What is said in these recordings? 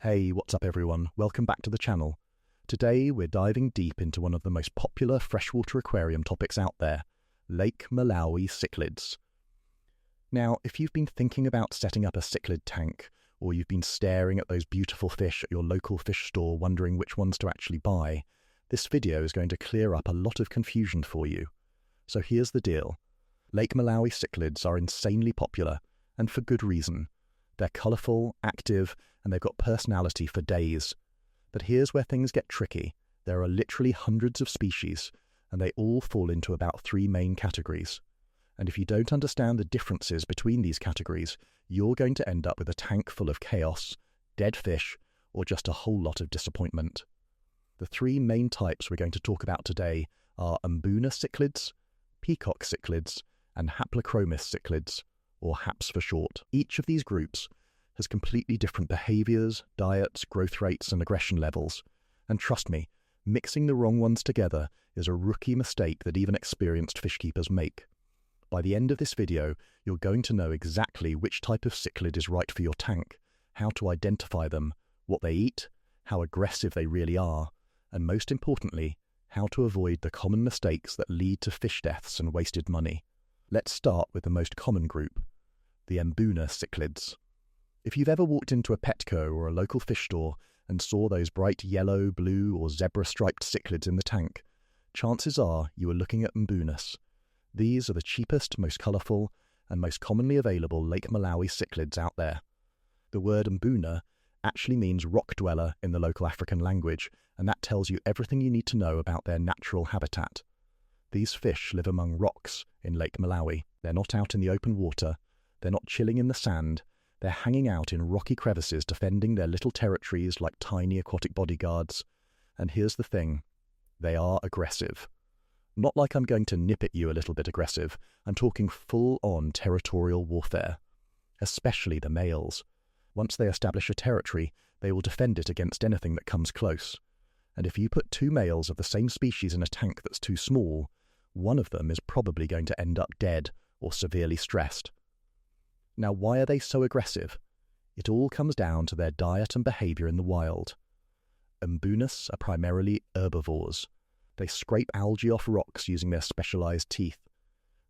Hey, what's up everyone? Welcome back to the channel. Today we're diving deep into one of the most popular freshwater aquarium topics out there, Lake Malawi Cichlids. Now, if you've been thinking about setting up a cichlid tank, or you've been staring at those beautiful fish at your local fish store wondering which ones to actually buy, this video is going to clear up a lot of confusion for you. So here's the deal. Lake Malawi cichlids are insanely popular, and for good reason. They're colourful, active, and they've got personality for days. But here's where things get tricky. There are literally hundreds of species, and they all fall into about three main categories. And if you don't understand the differences between these categories, you're going to end up with a tank full of chaos, dead fish, or just a whole lot of disappointment. The three main types we're going to talk about today are Mbuna cichlids, Peacock cichlids, and Haplochromis cichlids, or Haps for short. Each of these groups has completely different behaviours, diets, growth rates and aggression levels. And trust me, mixing the wrong ones together is a rookie mistake that even experienced fish keepers make. By the end of this video, you're going to know exactly which type of cichlid is right for your tank, how to identify them, what they eat, how aggressive they really are, and most importantly, how to avoid the common mistakes that lead to fish deaths and wasted money. Let's start with the most common group, the Mbuna cichlids. If you've ever walked into a Petco or a local fish store and saw those bright yellow, blue or zebra-striped cichlids in the tank, chances are you are looking at Mbunas. These are the cheapest, most colourful and most commonly available Lake Malawi cichlids out there. The word Mbuna actually means rock dweller in the local African language, and that tells you everything you need to know about their natural habitat. These fish live among rocks in Lake Malawi. They're not out in the open water, they're not chilling in the sand, they're hanging out in rocky crevices defending their little territories like tiny aquatic bodyguards. And here's the thing, they are aggressive. Not like I'm going to nip at you a little bit aggressive, I'm talking full-on territorial warfare. Especially the males. Once they establish a territory, they will defend it against anything that comes close. And if you put two males of the same species in a tank that's too small, one of them is probably going to end up dead or severely stressed. Now, why are they so aggressive? It all comes down to their diet and behaviour in the wild. Mbunas are primarily herbivores. They scrape algae off rocks using their specialised teeth.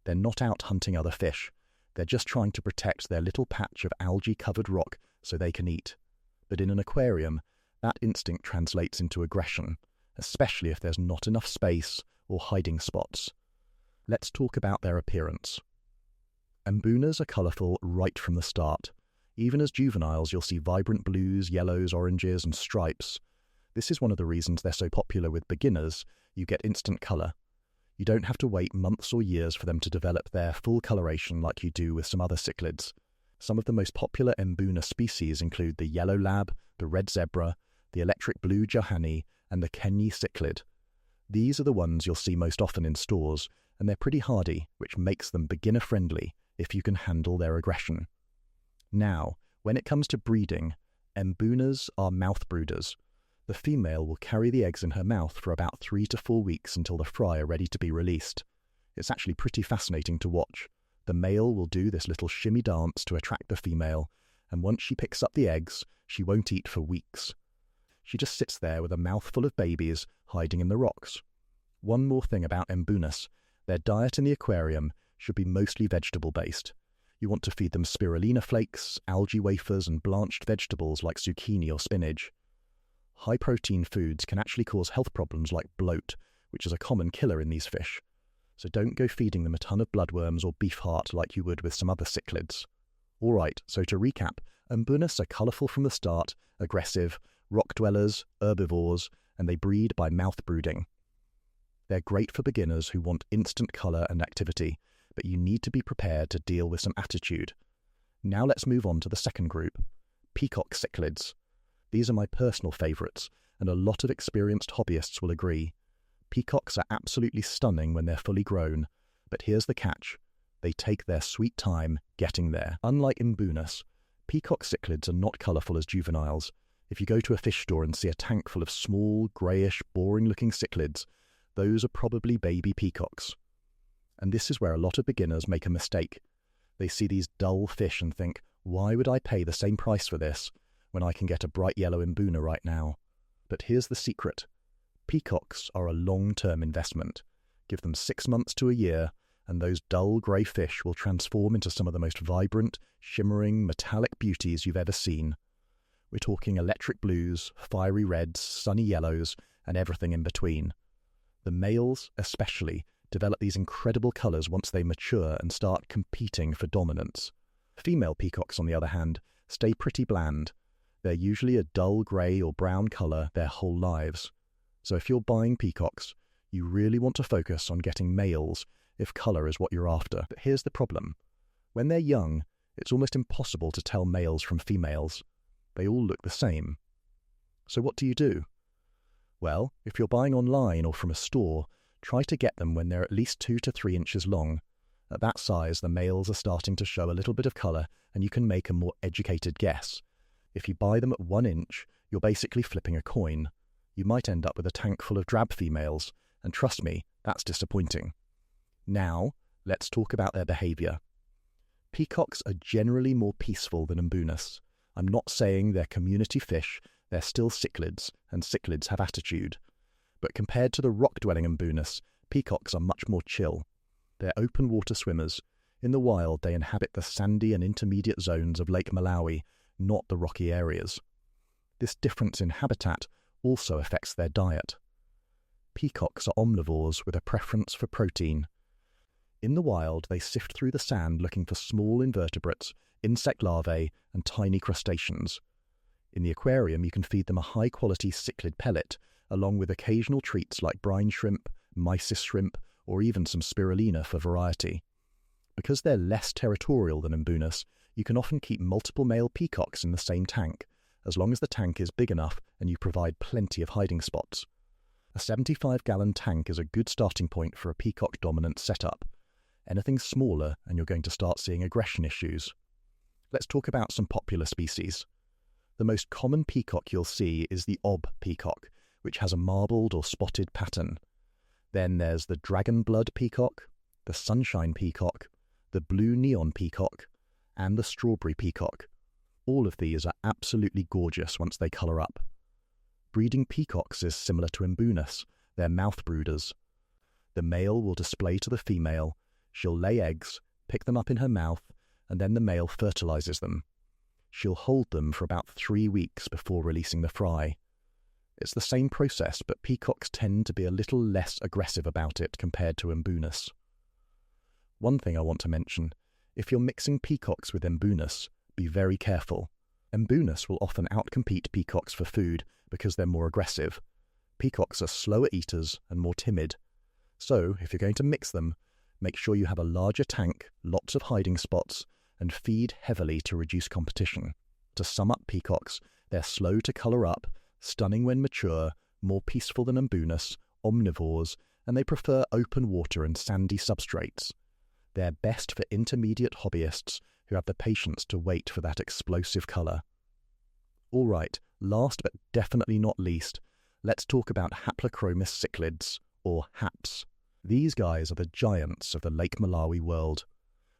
They're not out hunting other fish. They're just trying to protect their little patch of algae-covered rock so they can eat. But in an aquarium, that instinct translates into aggression, especially if there's not enough space or hiding spots. Let's talk about their appearance. Mbunas are colourful right from the start. Even as juveniles, you'll see vibrant blues, yellows, oranges and stripes. This is one of the reasons they're so popular with beginners. You get instant colour. You don't have to wait months or years for them to develop their full coloration like you do with some other cichlids. Some of the most popular Mbuna species include the yellow lab, the red zebra, the electric blue johanny, and the Kenyi cichlid. These are the ones you'll see most often in stores, and they're pretty hardy, which makes them beginner-friendly if you can handle their aggression. Now, when it comes to breeding, Mbunas are mouth brooders. The female will carry the eggs in her mouth for about 3 to 4 weeks until the fry are ready to be released. It's actually pretty fascinating to watch. The male will do this little shimmy dance to attract the female, and once she picks up the eggs, she won't eat for weeks. She just sits there with a mouthful of babies hiding in the rocks. One more thing about Mbunas, their diet in the aquarium should be mostly vegetable-based. You want to feed them spirulina flakes, algae wafers and blanched vegetables like zucchini or spinach. High-protein foods can actually cause health problems like bloat, which is a common killer in these fish. So don't go feeding them a ton of bloodworms or beef heart like you would with some other cichlids. Alright, so to recap, Mbunas are colourful from the start, aggressive, rock dwellers, herbivores, and they breed by mouth brooding. They're great for beginners who want instant colour and activity, but you need to be prepared to deal with some attitude. Now let's move on to the second group, Peacock cichlids. These are my personal favourites, and a lot of experienced hobbyists will agree. Peacocks are absolutely stunning when they're fully grown, but here's the catch. They take their sweet time getting there. Unlike Mbunas, Peacock cichlids are not colourful as juveniles. If you go to a fish store and see a tank full of small, greyish, boring-looking cichlids, those are probably baby peacocks. And this is where a lot of beginners make a mistake. They see these dull fish and think, why would I pay the same price for this? when I can get a bright yellow Mbuna right now. But here's the secret. Peacocks are a long-term investment. Give them 6 months to a year, and those dull grey fish will transform into some of the most vibrant, shimmering, metallic beauties you've ever seen. We're talking electric blues, fiery reds, sunny yellows, and everything in between. The males, especially, develop these incredible colours once they mature and start competing for dominance. Female peacocks, on the other hand, stay pretty bland. They're usually a dull grey or brown colour their whole lives. So if you're buying peacocks, you really want to focus on getting males if colour is what you're after. But here's the problem. When they're young, it's almost impossible to tell males from females. They all look the same. So what do? Well, if you're buying online or from a store, try to get them when they're at least 2 to 3 inches long. At that size, the males are starting to show a little bit of colour, and you can make a more educated guess. If you buy them at 1 inch, you're basically flipping a coin. You might end up with a tank full of drab females, and trust me, that's disappointing. Now, let's talk about their behaviour. Peacocks are generally more peaceful than Mbunas. I'm not saying they're community fish, they're still cichlids, and cichlids have attitude. But compared to the rock-dwelling Mbunas, peacocks are much more chill. They're open water swimmers. In the wild, they inhabit the sandy and intermediate zones of Lake Malawi, not the rocky areas. This difference in habitat also affects their diet. Peacocks are omnivores with a preference for protein. In the wild, they sift through the sand looking for small invertebrates, insect larvae, and tiny crustaceans. In the aquarium, you can feed them a high-quality cichlid pellet, along with occasional treats like brine shrimp, mysis shrimp, or even some spirulina for variety. Because they're less territorial than Mbunas, you can often keep multiple male peacocks in the same tank, as long as the tank is big enough and you provide plenty of hiding spots. A 75-gallon tank is a good starting point for a peacock-dominant setup. Anything smaller and you're going to start seeing aggression issues. Let's talk about some popular species. The most common peacock you'll see is the ob peacock, which has a marbled or spotted pattern. Then there's the dragon blood peacock, the sunshine peacock, the blue neon peacock, and the strawberry peacock. All of these are absolutely gorgeous once they colour up. Breeding peacocks is similar to Mbunas. They're mouth brooders. The male will display to the female, she'll lay eggs, pick them up in her mouth, and then the male fertilises them. She'll hold them for about 3 weeks before releasing the fry. It's the same process, but peacocks tend to be a little less aggressive about it compared to Mbunas. One thing I want to mention, if you're mixing peacocks with Mbunas, be very careful. Mbunas will often outcompete peacocks for food because they're more aggressive. Peacocks are slower eaters and more timid. So, if you're going to mix them, make sure you have a larger tank, lots of hiding spots, and feed heavily to reduce competition. To sum up peacocks, they're slow to colour up, stunning when mature, more peaceful than Mbunas, omnivores, and they prefer open water and sandy substrates. They're best for intermediate hobbyists who have the patience to wait for that explosive colour. All right, last but definitely not least, let's talk about Haplochromis cichlids, or Haps. These guys are the giants of the Lake Malawi world.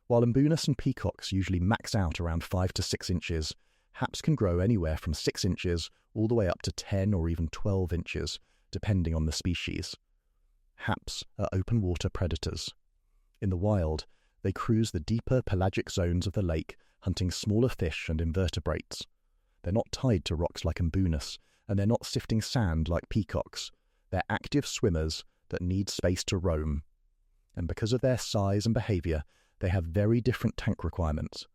While Mbunas and peacocks usually max out around 5 to 6 inches, Haps can grow anywhere from 6 inches all the way up to 10 or even 12 inches, depending on the species. Haps are open water predators. In the wild, they cruise the deeper pelagic zones of the lake, hunting smaller fish and invertebrates. They're not tied to rocks like Mbunas, and they're not sifting sand like peacocks. They're active swimmers that need space to roam. And because of their size and behaviour, they have very different tank requirements.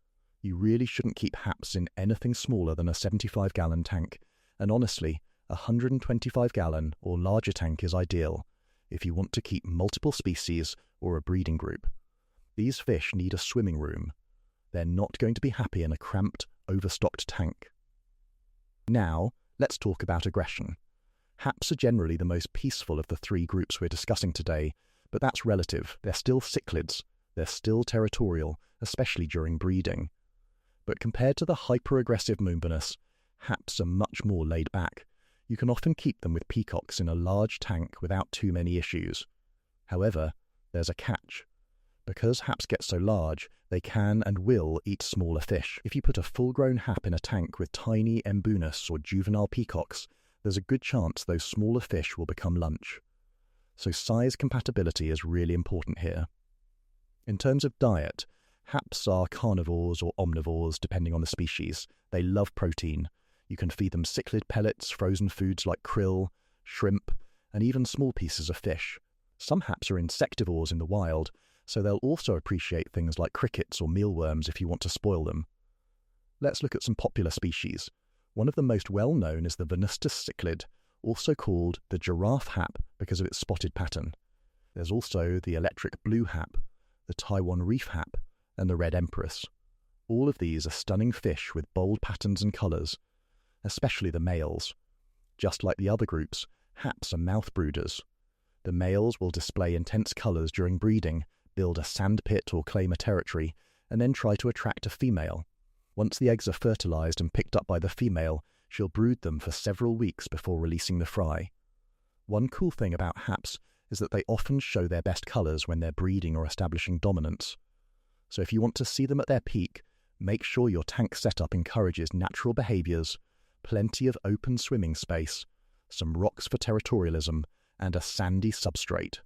You really shouldn't keep Haps in anything smaller than a 75-gallon tank, and honestly, a 125-gallon or larger tank is ideal if you want to keep multiple species or a breeding group. These fish need a swimming room. They're not going to be happy in a cramped, overstocked tank. Now, let's talk about aggression. Haps are generally the most peaceful of the 3 groups we're discussing today, but that's relative. They're still cichlids. They're still territorial, especially during breeding. But compared to the hyper-aggressive Mbunas, Haps are much more laid back. You can often keep them with peacocks in a large tank without too many issues. However, there's a catch. Because haps get so large, they can and will eat smaller fish. If you put a full-grown hap in a tank with tiny Mbunas or juvenile peacocks, there's a good chance those smaller fish will become lunch. So size compatibility is really important here. In terms of diet, haps are carnivores or omnivores depending on the species. They love protein. You can feed them cichlid pellets, frozen foods like krill, shrimp, and even small pieces of fish. Some haps are insectivores in the wild, so they'll also appreciate things like crickets or mealworms if you want to spoil them. Let's look at some popular species. One of the most well-known is the Venustus cichlid, also called the giraffe hap because of its spotted pattern. There's also the electric blue hap, the Taiwan reef hap, and the red empress. All of these are stunning fish with bold patterns and colours, especially the males. Just like the other groups, haps are mouth brooders. The males will display intense colours during breeding, build a sandpit or claim a territory, and then try to attract a female. Once the eggs are fertilised and picked up by the female, she'll brood them for several weeks before releasing the fry. One cool thing about haps is that they often show their best colours when they're breeding or establishing dominance. So if you want to see them at their peak, make sure your tank setup encourages natural behaviours, plenty of open swimming space, some rocks for territorialism, and a sandy substrate.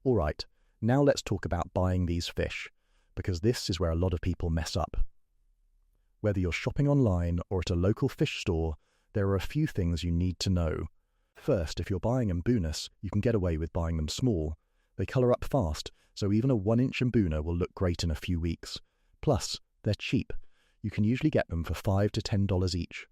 Alright, now let's talk about buying these fish, because this is where a lot of people mess up. Whether you're shopping online or at a local fish store, there are a few things you need to know. First, if you're buying Mbunas, you can get away with buying them small. They colour up fast, so even a 1-inch Mbuna will look great in a few weeks. Plus, they're cheap. You can usually get them for $5 to $10 each.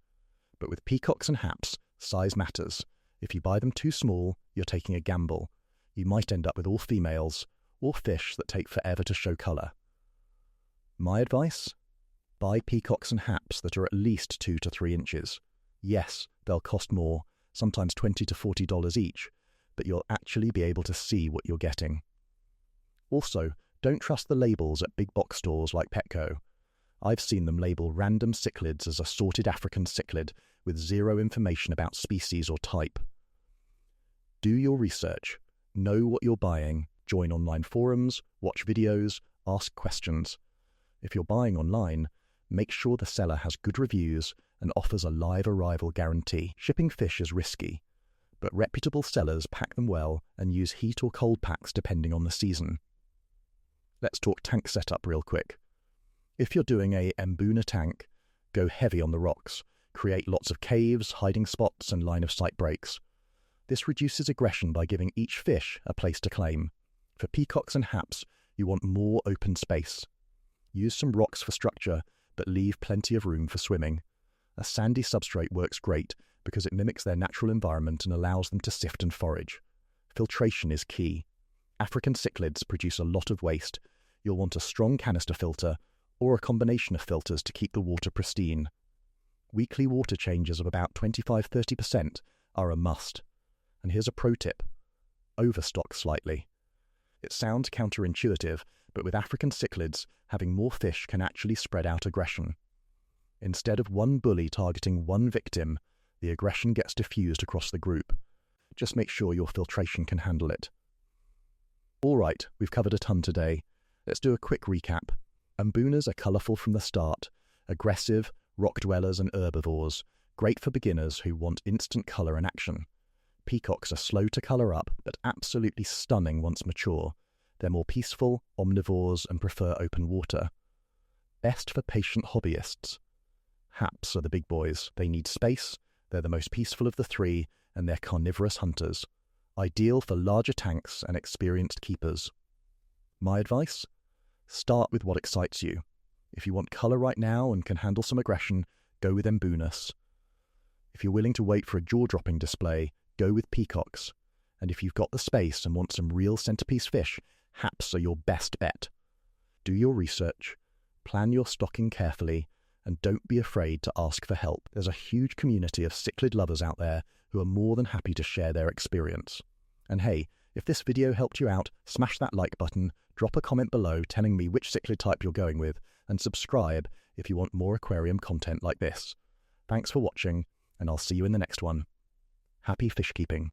But with peacocks and haps, size matters. If you buy them too small, you're taking a gamble. You might end up with all females, or fish that take forever to show colour. My advice? Buy peacocks and haps that are at least 2 to 3 inches. Yes, they'll cost more, sometimes $20 to $40 each, but you'll actually be able to see what you're getting. Also, don't trust the labels at big box stores like Petco. I've seen them label random cichlids as assorted African cichlid with zero information about species or type. Do your research, know what you're buying, join online forums, watch videos, ask questions. If you're buying online, make sure the seller has good reviews and offers a live arrival guarantee. Shipping fish is risky, but reputable sellers pack them well and use heat or cold packs depending on the season. Let's talk tank setup real quick. If you're doing a Mbuna tank, go heavy on the rocks. Create lots of caves, hiding spots, and line-of-sight breaks. This reduces aggression by giving each fish a place to claim. For peacocks and haps, you want more open space. Use some rocks for structure, but leave plenty of room for swimming. A sandy substrate works great because it mimics their natural environment and allows them to sift and forage. Filtration is key. African cichlids produce a lot of waste. You'll want a strong canister filter or a combination of filters to keep the water pristine. Weekly water changes of about 25–30% are a must. And here's a pro tip. Overstock slightly. It sounds counterintuitive, but with African cichlids, having more fish can actually spread out aggression. Instead of one bully targeting one victim, the aggression gets diffused across the group. Just make sure your filtration can handle it. Alright, we've covered a ton today. Let's do a quick recap. Mbunas are colourful from the start, aggressive, rock dwellers and herbivores, great for beginners who want instant colour and action. Peacocks are slow to colour up, but absolutely stunning once mature. They're more peaceful, omnivores, and prefer open water. Best for patient hobbyists. Haps are the big boys. They need space, they're the most peaceful of the three, and they're carnivorous hunters. Ideal for larger tanks and experienced keepers. My advice? Start with what excites you. If you want colour right now and can handle some aggression, go with Mbunas. If you're willing to wait for a jaw-dropping display, go with peacocks. And if you've got the space and want some real centerpiece fish, haps are your best bet. Do your research, plan your stocking carefully, and don't be afraid to ask for help. There's a huge community of cichlid lovers out there who are more than happy to share their experience. And hey, if this video helped you out, smash that like button, drop a comment below telling me which cichlid type you're going with, and subscribe if you want more aquarium content like this. Thanks for watching, and I'll see you in the next one. Happy fish keeping.